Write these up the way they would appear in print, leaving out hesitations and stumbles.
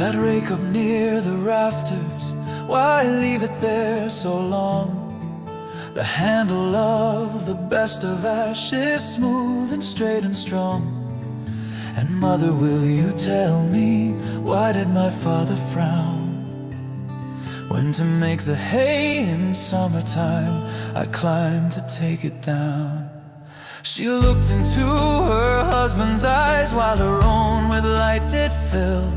that rake up near the rafters, why leave it there so long? The handle of the best of ash is smooth and straight and strong. And mother, will you tell me, why did my father frown? When to make the hay in summertime, I climbed to take it down. She looked into her husband's eyes, while her own with light did fill.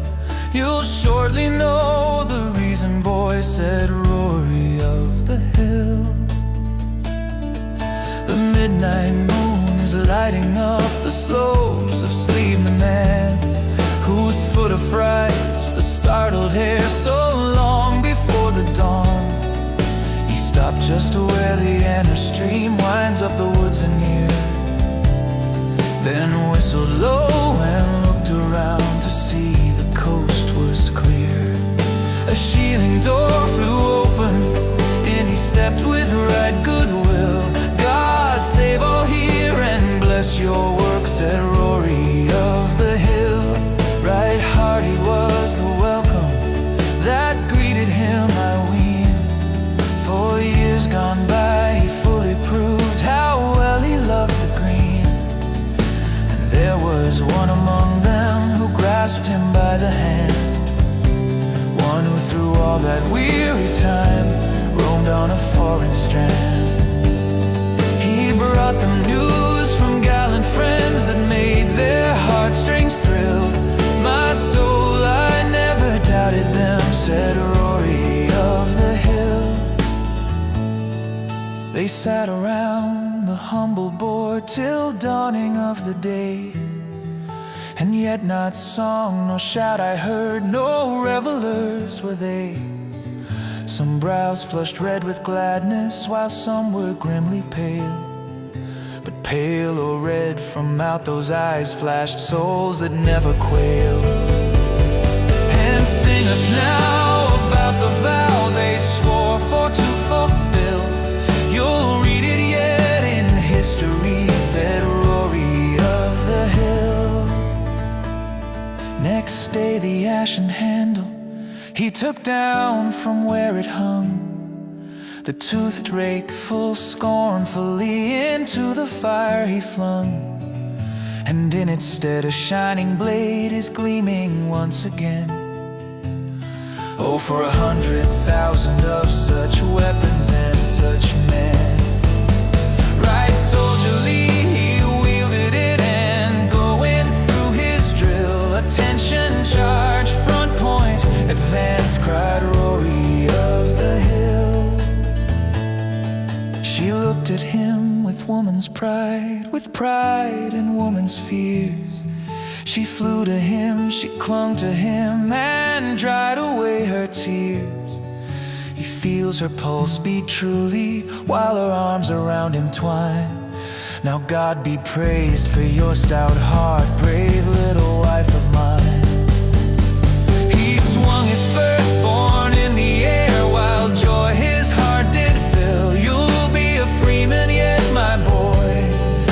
You'll shortly know the reason, boy, said Rory of the hill. The midnight moon is lighting up the slopes of Sleep, the man whose foot affrights the startled hare so long before the dawn. He stopped just where the Anner stream winds up the woods anear, then whistled low and looked around to see the coast was clear. A shieling door flew open, and he stepped with right goodwill. God save all here and bless your work, said Rory of the hill. Right hearty was the welcome that greeted him, I ween. For years gone by he fully proved how well he loved the green. And there was one among them who grasped him by the hand, one who through all that weary time roamed on a foreign strand. He brought them news from gallant friends that made their heartstrings thrill. My soul, I never doubted them, said Rory of the hill. They sat around the humble board till dawning of the day, and yet not song nor shout I heard, no revelers were they. Some brows flushed red with gladness, while some were grimly pale. But pale or red from out those eyes flashed souls that never quail. And sing us now about the vow they swore for to fulfill. You'll read it yet in history, said Rory of the hill. Next day the ashen handle he took down from where it hung, the toothed rake full scornfully into the fire he flung. And in its stead a shining blade is gleaming once again. Oh, for 100,000 of such weapons and such men. Right soldierly he wielded it, and going through his drill, attention, charge, front point, advance, cried Rory of the hill. She looked at him with woman's pride, with pride and woman's fears. She flew to him, she clung to him, and dried away her tears. He feels her pulse beat truly, while her arms around him twine. Now God be praised for your stout heart, brave little wife of mine. He swung his firstborn in the air, while joy his heart did fill. You'll be a freeman yet, my boy,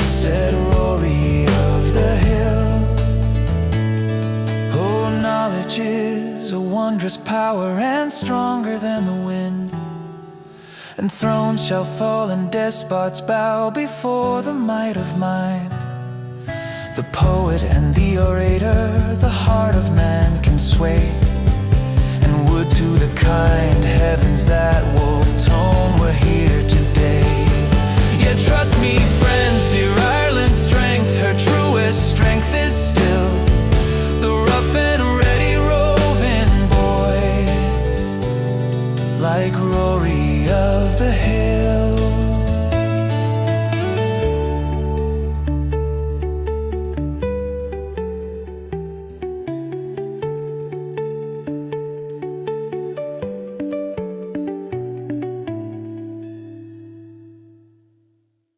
said Rory of the hill. Oh, knowledge is a wondrous power, and stronger than the wind. And thrones shall fall and despots bow before the might of mind. The poet and the orator the heart of man can sway.